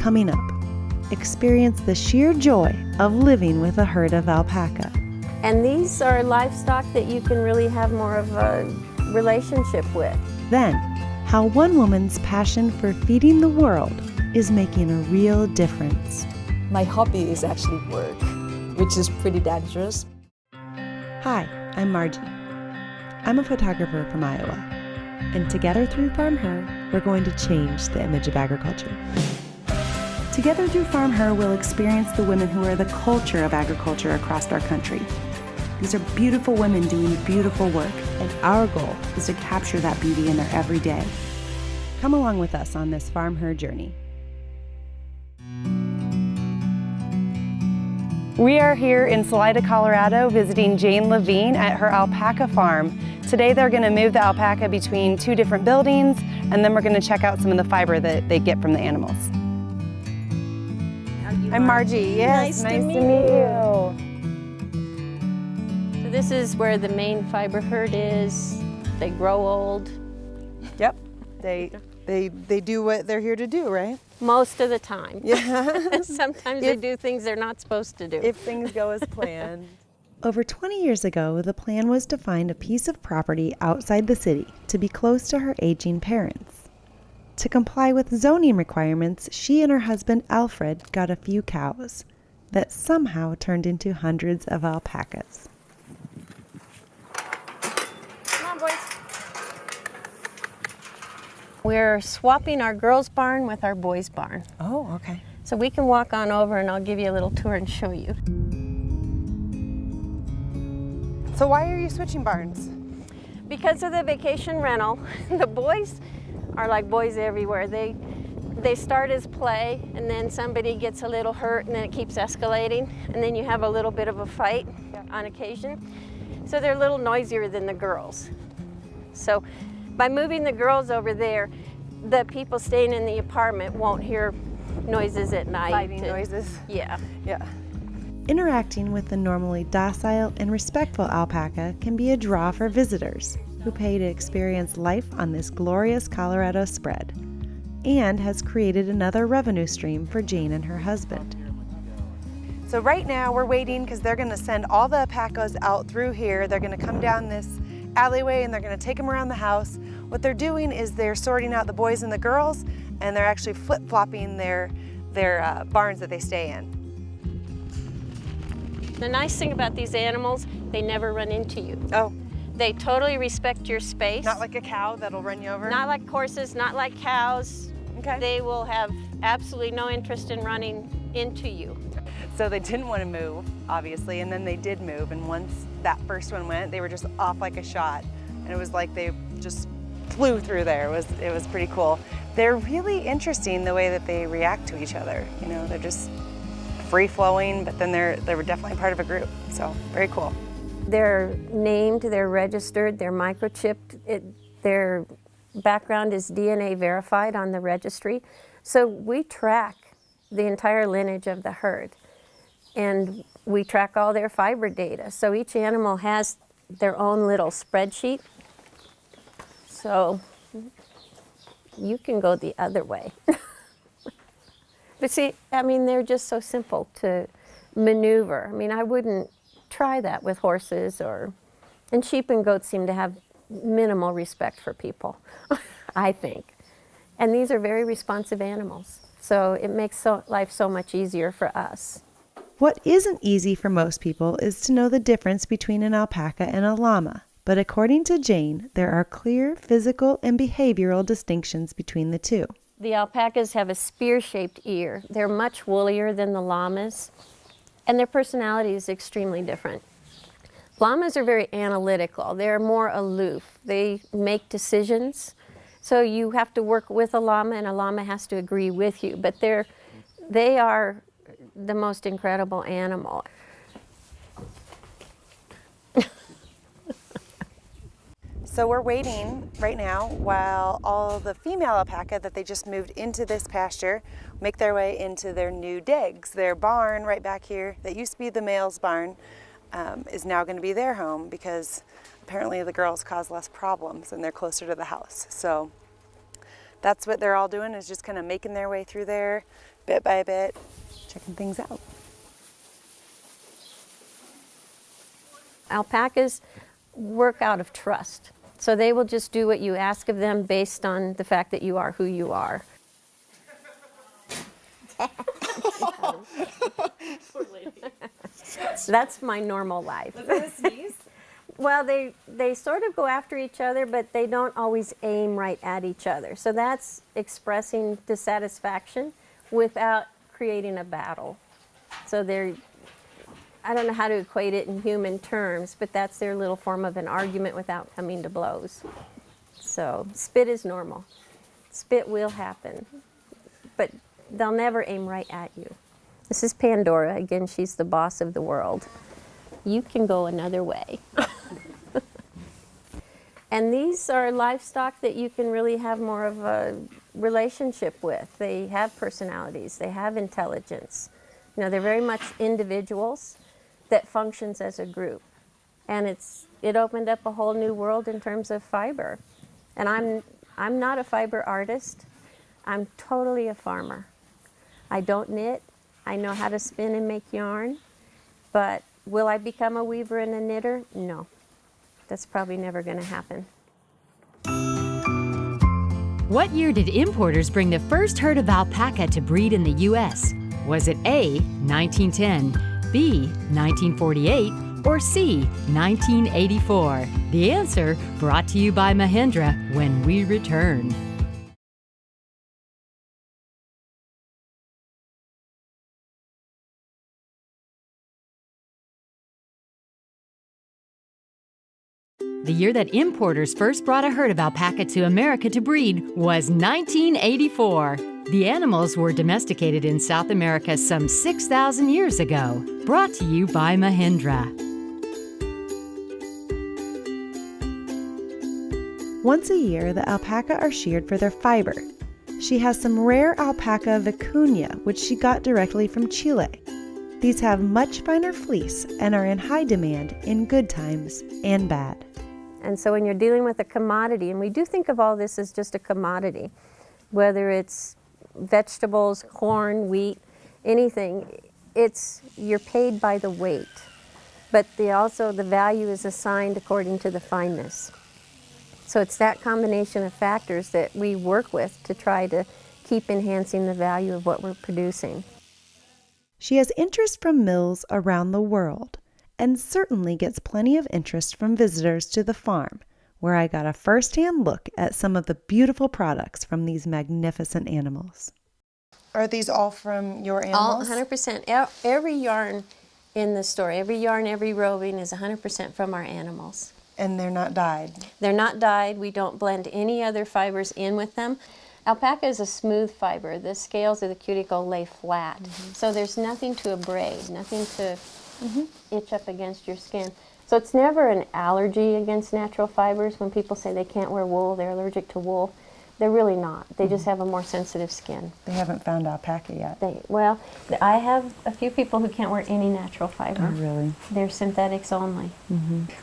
coming up. Experience the sheer joy of living with a herd of alpaca. And these are livestock that you can really have more of a relationship with. Then, how one woman's passion for feeding the world is making a real difference. My hobby is actually work, which is pretty dangerous. Hi, I'm Margie. I'm a photographer from Iowa, and together through Farm Her, we're going to change the image of agriculture. Together through Farm Her, we'll experience the women who are the culture of agriculture across our country. These are beautiful women doing beautiful work, and our goal is to capture that beauty in their everyday. Come along with us on this Farm Her journey. We are here in Salida, Colorado, visiting Jane Levine at her alpaca farm. Today they're going to move the alpaca between two different buildings, and then we're going to check out some of the fiber that they get from the animals. I'm Margie. Yes, nice to meet you. So this is where the main fiber herd is. They grow old. Yep, they do what they're here to do, right? Most of the time. Yeah. Sometimes they do things they're not supposed to do. If things go as planned. Over 20 years ago, the plan was to find a piece of property outside the city to be close to her aging parents. To comply with zoning requirements, she and her husband Alfred got a few cows that somehow turned into hundreds of alpacas. Come on, boys. We're swapping our girls' barn with our boys' barn. Oh, okay. So we can walk on over and I'll give you a little tour and show you. So why are you switching barns? Because of the vacation rental, the boys are like boys everywhere. They start as play, and then somebody gets a little hurt, and then it keeps escalating, and then you have a little bit of a fight on occasion. So they're a little noisier than the girls. So by moving the girls over there, the people staying in the apartment won't hear noises at night. Fighting noises? Yeah. Yeah. Interacting with the normally docile and respectful alpaca can be a draw for visitors who pay to experience life on this glorious Colorado spread, and has created another revenue stream for Jane and her husband. So right now we're waiting because they're going to send all the alpacas out through here. They're going to come down this alleyway and they're going to take them around the house. What they're doing is they're sorting out the boys and the girls, and they're actually flip-flopping their barns that they stay in. The nice thing about these animals, they never run into you. Oh. They totally respect your space. Not like a cow that'll run you over? Not like horses, not like cows. Okay. They will have absolutely no interest in running into you. So they didn't want to move, obviously, and then they did move, and once that first one went, they were just off like a shot, and it was like they just flew through there. It was pretty cool. They're really interesting the way that they react to each other. You know, they're just free-flowing, but then they were definitely part of a group, so very cool. They're named, they're registered, they're microchipped. Their background is DNA verified on the registry. So we track the entire lineage of the herd, and we track all their fiber data. So each animal has their own little spreadsheet. So you can go the other way. But see, I mean, they're just so simple to maneuver. I mean, I wouldn't try that with horses and sheep and goats seem to have minimal respect for people, I think. And these are very responsive animals. So it makes life so much easier for us. What isn't easy for most people is to know the difference between an alpaca and a llama. But according to Jane, there are clear physical and behavioral distinctions between the two. The alpacas have a spear-shaped ear. They're much woollier than the llamas, and their personality is extremely different. Llamas are very analytical. They're more aloof. They make decisions. So you have to work with a llama, and a llama has to agree with you. But they are the most incredible animal. So we're waiting right now while all the female alpaca that they just moved into this pasture make their way into their new digs. Their barn right back here, that used to be the male's barn, is now going to be their home because apparently the girls cause less problems and they're closer to the house. So that's what they're all doing, is just kind of making their way through there bit by bit, checking things out. Alpacas work out of trust. So they will just do what you ask of them based on the fact that you are who you are. That's my normal life. Was that a sneeze? Well, they sort of go after each other, but they don't always aim right at each other. So that's expressing dissatisfaction without creating a battle. So I don't know how to equate it in human terms, but that's their little form of an argument without coming to blows. So spit is normal. Spit will happen, but they'll never aim right at you. This is Pandora. Again, she's the boss of the world. You can go another way. And these are livestock that you can really have more of a relationship with. They have personalities, they have intelligence. You know, they're very much individuals that functions as a group. And it opened up a whole new world in terms of fiber. And I'm not a fiber artist. I'm totally a farmer. I don't knit. I know how to spin and make yarn, but will I become a weaver and a knitter? No. That's probably never going to happen. What year did importers bring the first herd of alpaca to breed in the U.S.? Was it A, 1910, B, 1948, or C, 1984? The answer brought to you by Mahindra when we return. The year that importers first brought a herd of alpaca to America to breed was 1984. The animals were domesticated in South America some 6,000 years ago. Brought to you by Mahindra. Once a year, the alpaca are sheared for their fiber. She has some rare alpaca vicuña, which she got directly from Chile. These have much finer fleece and are in high demand in good times and bad. And so when you're dealing with a commodity, and we do think of all this as just a commodity, whether it's vegetables, corn, wheat, anything, you're paid by the weight. But also the value is assigned according to the fineness. So it's that combination of factors that we work with to try to keep enhancing the value of what we're producing. She has interest from mills around the world, and certainly gets plenty of interest from visitors to the farm, where I got a first-hand look at some of the beautiful products from these magnificent animals. Are these all from your animals? All 100%. Every yarn in the store, every yarn, every roving is 100% from our animals. And they're not dyed? They're not dyed. We don't blend any other fibers in with them. Alpaca is a smooth fiber. The scales of the cuticle lay flat. So there's nothing to abrade, nothing to itch up against your skin. So it's never an allergy against natural fibers. When people say they can't wear wool, they're allergic to wool, they're really not. They just have a more sensitive skin. They haven't found alpaca yet. Well, I have a few people who can't wear any natural fiber. Oh, really? They're synthetics only.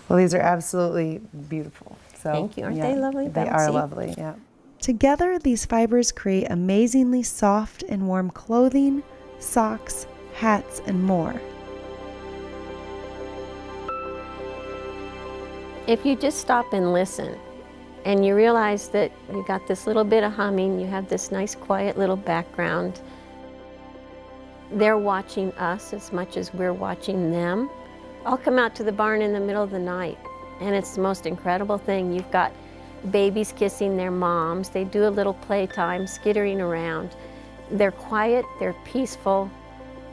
Well, these are absolutely beautiful. So, thank you. Aren't they lovely? They are lovely, yeah. Together, these fibers create amazingly soft and warm clothing, socks, hats, and more. If you just stop and listen, and you realize that you got this little bit of humming, you have this nice quiet little background, they're watching us as much as we're watching them. I'll come out to the barn in the middle of the night, and it's the most incredible thing. You've got babies kissing their moms, they do a little playtime, skittering around. They're quiet, they're peaceful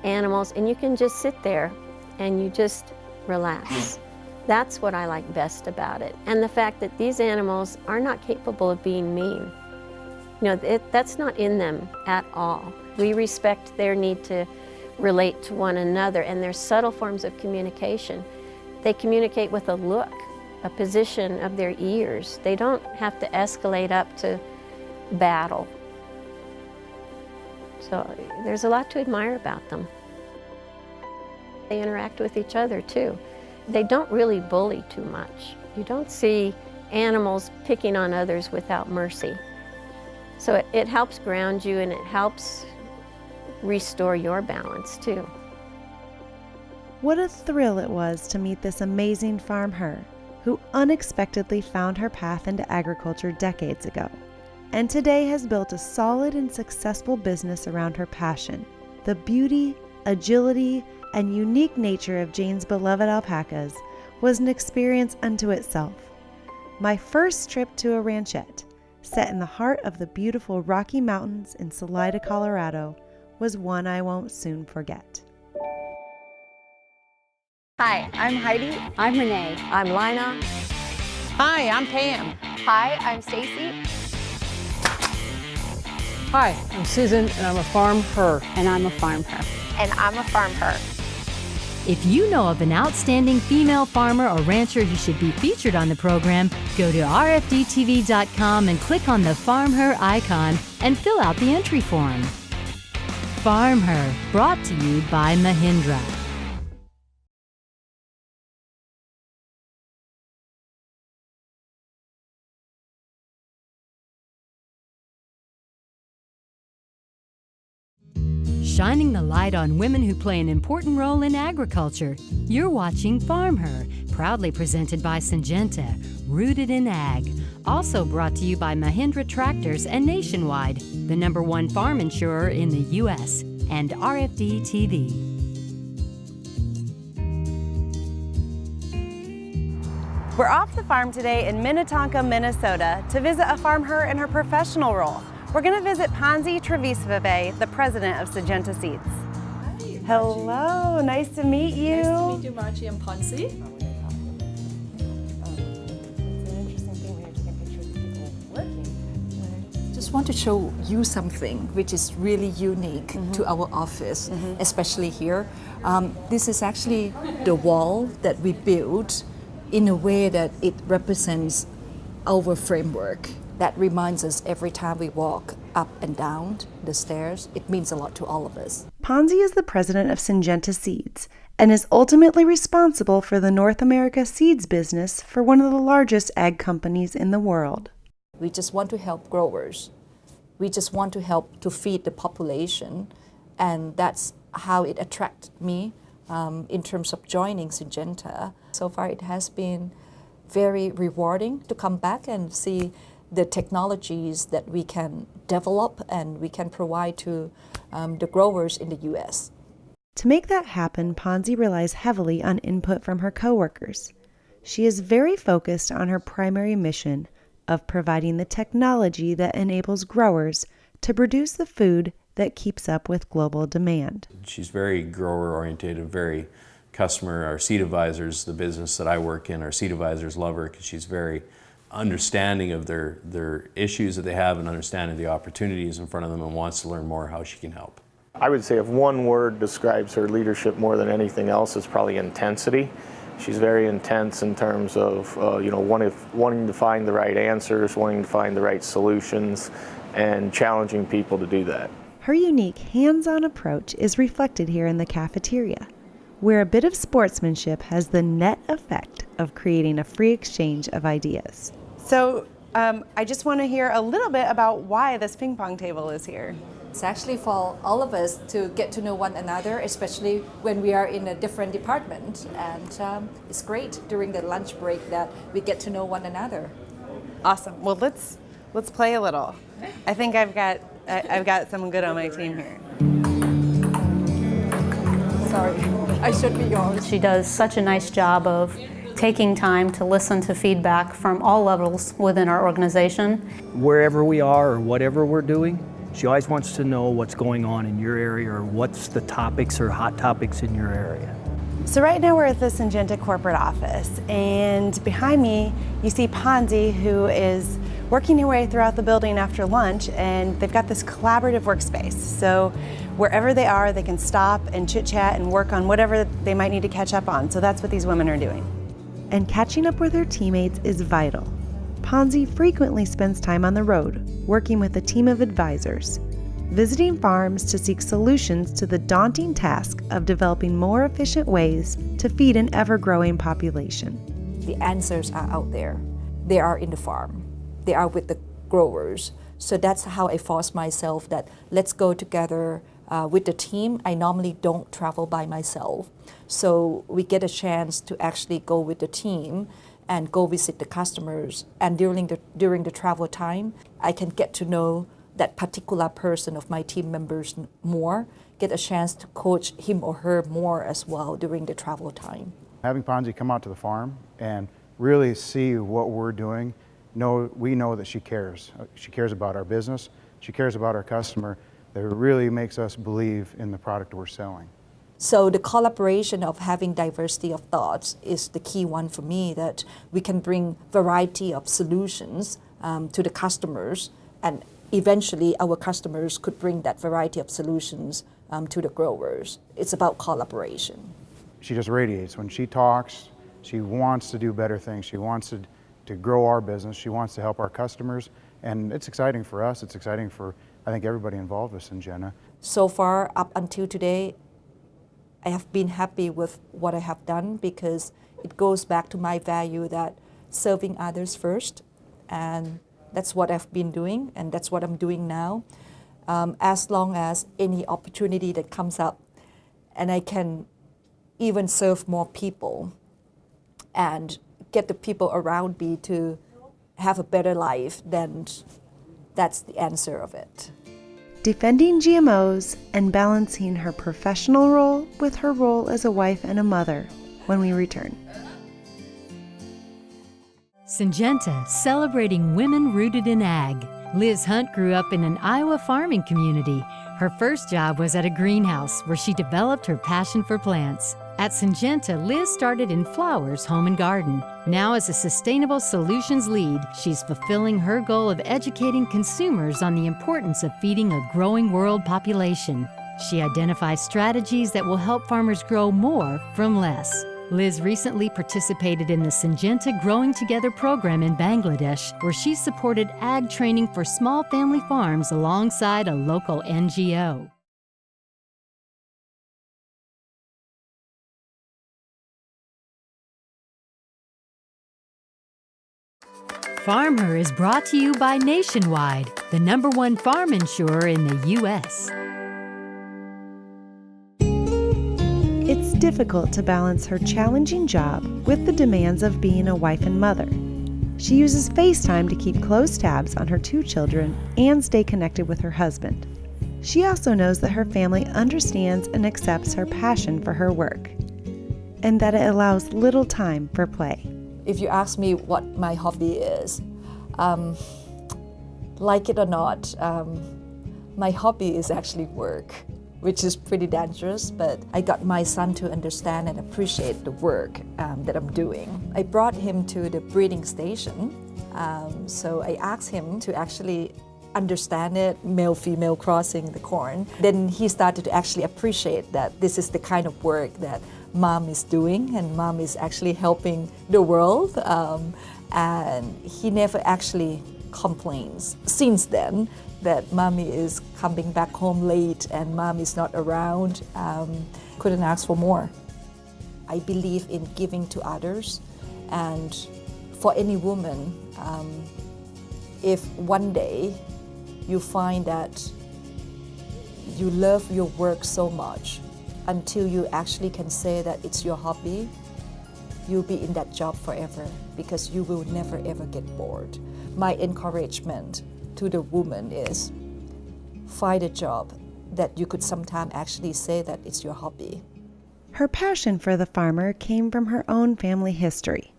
animals, and you can just sit there and you just relax. That's what I like best about it. And the fact that these animals are not capable of being mean. You know, that's not in them at all. We respect their need to relate to one another, and there's subtle forms of communication. They communicate with a look, a position of their ears. They don't have to escalate up to battle. So there's a lot to admire about them. They interact with each other too. They don't really bully too much. You don't see animals picking on others without mercy. So it helps ground you and it helps restore your balance too. What a thrill it was to meet this amazing farm her, who unexpectedly found her path into agriculture decades ago, and today has built a solid and successful business around her passion. The beauty, agility, and unique nature of Jane's beloved alpacas was an experience unto itself. My first trip to a ranchette, set in the heart of the beautiful Rocky Mountains in Salida, Colorado, was one I won't soon forget. Hi, I'm Heidi. I'm Renee. I'm Lina. Hi, I'm Pam. Hi, I'm Stacy. Hi, I'm Susan, and I'm a farm her. And I'm a farm her. And I'm a farm her. If you know of an outstanding female farmer or rancher who should be featured on the program, go to RFD-TV.com and click on the Farm Her icon and fill out the entry form. Farm Her, brought to you by Mahindra. Shining the light on women who play an important role in agriculture. You're watching Farm Her, proudly presented by Syngenta, rooted in ag. Also brought to you by Mahindra Tractors and Nationwide, the #1 farm insurer in the U.S., and RFD-TV. We're off the farm today in Minnetonka, Minnesota to visit a farm her in her professional role. We're going to visit Ponsi Trevisveve, the president of Syngenta Seeds. Hi. Hello, nice to meet you. Nice to meet you, Margie and Ponsi. It's an interesting thing when you're taking pictures of people working. Just want to show you something which is really unique to our office, especially here. This is actually the wall that we built in a way that it represents our framework. That reminds us every time we walk up and down the stairs. It means a lot to all of us. Ponsi is the president of Syngenta Seeds and is ultimately responsible for the North America seeds business for one of the largest ag companies in the world. We just want to help growers. We just want to help to feed the population, and that's how it attracted me in terms of joining Syngenta. So far it has been very rewarding to come back and see the technologies that we can develop and we can provide to the growers in the U.S. To make that happen, Ponsi relies heavily on input from her coworkers. She is very focused on her primary mission of providing the technology that enables growers to produce the food that keeps up with global demand. She's very grower-oriented, very customer. Our seed advisors, the business that I work in, our seed advisors love her because she's very understanding of their issues that they have and understanding the opportunities in front of them and wants to learn more how she can help. I would say if one word describes her leadership more than anything else, it's probably intensity. She's very intense in terms of wanting to find the right answers, wanting to find the right solutions, and challenging people to do that. Her unique hands-on approach is reflected here in the cafeteria, where a bit of sportsmanship has the net effect of creating a free exchange of ideas. So I just want to hear a little bit about why this ping pong table is here. It's actually for all of us to get to know one another, especially when we are in a different department. And it's great during the lunch break that we get to know one another. Awesome. Well, let's play a little. I think I've got someone good on my team here. Sorry, I should be yours. She does such a nice job of taking time to listen to feedback from all levels within our organization. Wherever we are or whatever we're doing, she always wants to know what's going on in your area or what's the topics or hot topics in your area. So right now we're at the Syngenta corporate office, and behind me you see Ponsi, who is working her way throughout the building after lunch, and they've got this collaborative workspace. So wherever they are, they can stop and chit-chat and work on whatever they might need to catch up on. So that's what these women are doing. And catching up with her teammates is vital. Ponsi frequently spends time on the road, working with a team of advisors, visiting farms to seek solutions to the daunting task of developing more efficient ways to feed an ever-growing population. The answers are out there. They are in the farm. They are with the growers. So that's how I force myself that let's go together with the team. I normally don't travel by myself. So we get a chance to actually go with the team and go visit the customers. And during the travel time, I can get to know that particular person of my team members more, get a chance to coach him or her more as well during the travel time. Having Ponsi come out to the farm and really see what we're doing, we know that she cares. She cares about our business, she cares about our customer. That really makes us believe in the product we're selling. So the collaboration of having diversity of thoughts is the key one for me, that we can bring variety of solutions to the customers, and eventually our customers could bring that variety of solutions to the growers. It's about collaboration. She just radiates. When she talks, she wants to do better things. She wants to grow our business. She wants to help our customers. And it's exciting for us. It's exciting for, I think, everybody involved with Syngenta. So far, up until today, I have been happy with what I have done, because it goes back to my value that serving others first. And that's what I've been doing, and that's what I'm doing now. As long as any opportunity that comes up and I can even serve more people and get the people around me to have a better life, then that's the answer of it. Defending GMOs and balancing her professional role with her role as a wife and a mother when we return. Syngenta, celebrating women rooted in ag. Liz Hunt grew up in an Iowa farming community. Her first job was at a greenhouse where she developed her passion for plants. At Syngenta, Liz started in flowers, home and garden. Now as a sustainable solutions lead, she's fulfilling her goal of educating consumers on the importance of feeding a growing world population. She identifies strategies that will help farmers grow more from less. Liz recently participated in the Syngenta Growing Together program in Bangladesh, where she supported ag training for small family farms alongside a local NGO. Farm Her is brought to you by Nationwide, the #1 farm insurer in the U.S. It's difficult to balance her challenging job with the demands of being a wife and mother. She uses FaceTime to keep close tabs on her 2 children and stay connected with her husband. She also knows that her family understands and accepts her passion for her work, and that it allows little time for play. If you ask me what my hobby is, like it or not, my hobby is actually work, which is pretty dangerous, but I got my son to understand and appreciate the work that I'm doing. I brought him to the breeding station, so I asked him to actually understand it, male-female crossing the corn. Then he started to actually appreciate that this is the kind of work that mom is doing, and mom is actually helping the world, and he never actually complains since then that mommy is coming back home late and mom is not around. Couldn't ask for more. I believe in giving to others, and for any woman, if one day you find that you love your work so much until you actually can say that it's your hobby, you'll be in that job forever, because you will never ever get bored. My encouragement to the woman is find a job that you could sometimes actually say that it's your hobby. Her passion for the farmer came from her own family history.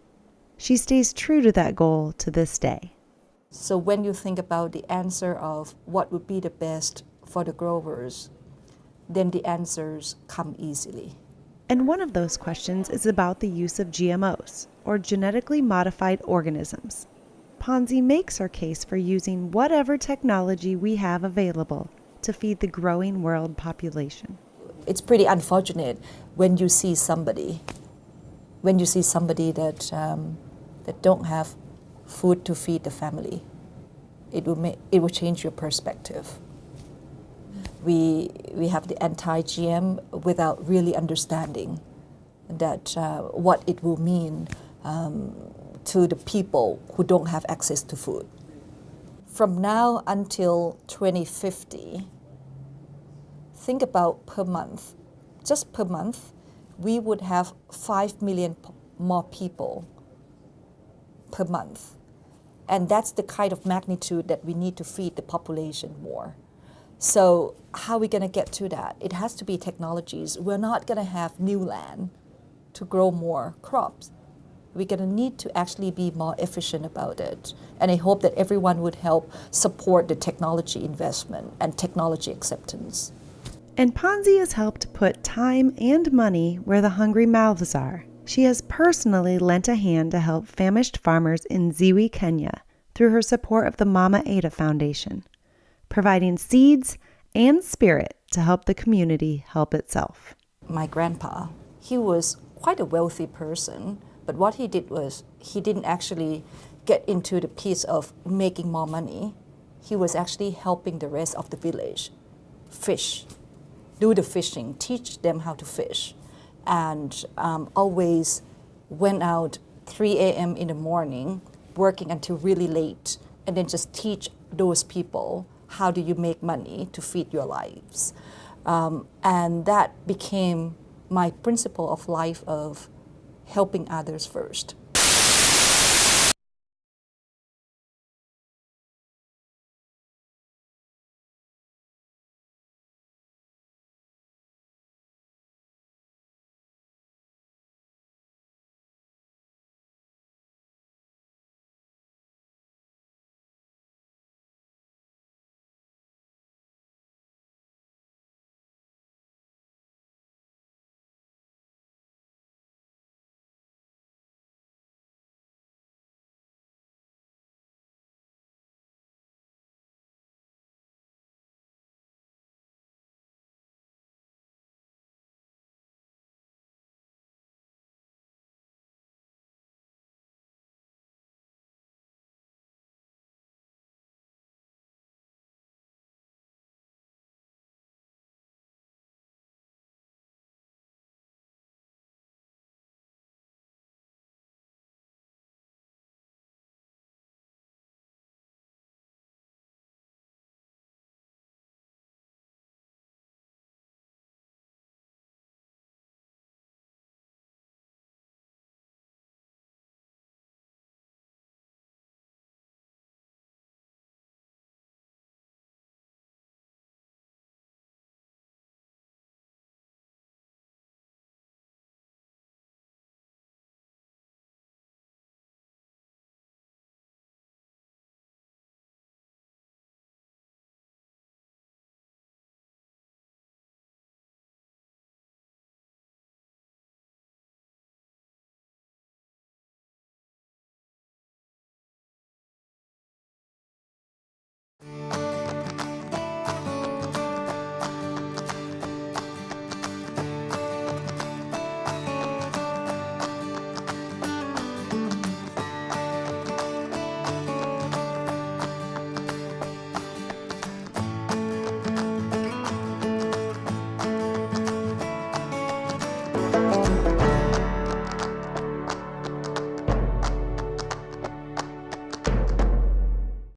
She stays true to that goal to this day. So when you think about the answer of what would be the best for the growers, then the answers come easily. And one of those questions is about the use of GMOs, or genetically modified organisms. Ponsi makes her case for using whatever technology we have available to feed the growing world population. It's pretty unfortunate when you see somebody that don't have food to feed the family. It will change your perspective. We have the anti-GM without really understanding that what it will mean to the people who don't have access to food. from now until 2050, think about per month, just per month, we would have 5 million more people per month. And that's the kind of magnitude that we need to feed the population more. So how are we going to get to that? It has to be technologies. We're not going to have new land to grow more crops. We're going to need to actually be more efficient about it. And I hope that everyone would help support the technology investment and technology acceptance. And Ponsi has helped put time and money where the hungry mouths are. She has personally lent a hand to help famished farmers in Ziwi, Kenya, through her support of the Mama Ada Foundation, providing seeds and spirit to help the community help itself. My grandpa, he was quite a wealthy person, but what he did was he didn't actually get into the piece of making more money. He was actually helping the rest of the village fish, do the fishing, teach them how to fish, and always went out 3 a.m. in the morning, working until really late, and then just teach those people how do you make money to feed your lives. And that became my principle of life of helping others first.